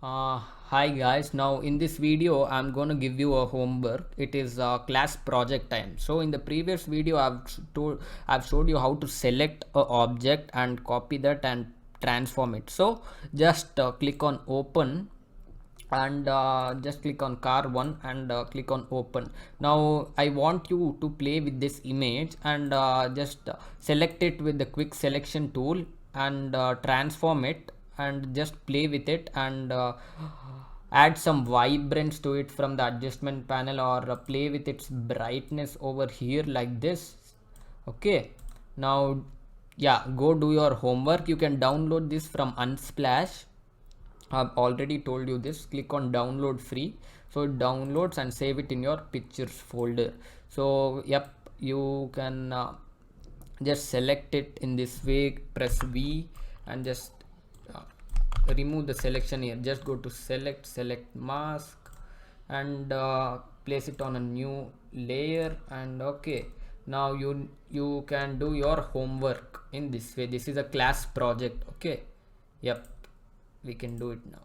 Hi guys, now in this video I'm going to give you a homework. It is class project time. So in the previous video I've showed you how to select a object and copy that and transform it. So just click on open and just click on car 1 and click on open. Now I want you to play with this image and just select it with the quick selection tool and transform it and just play with it and add some vibrance to it from the adjustment panel, or play with its brightness over here like this. Okay, now yeah, go do your homework. You can download this from Unsplash. I've already told you this. Click on download free, so it downloads and save it in your pictures folder. So yep, you can just select it in this way, press V and just remove the selection here. Just go to select mask and place it on a new layer. And okay, now you can do your homework in this way. This is a class project. Okay, yep, we can do it now.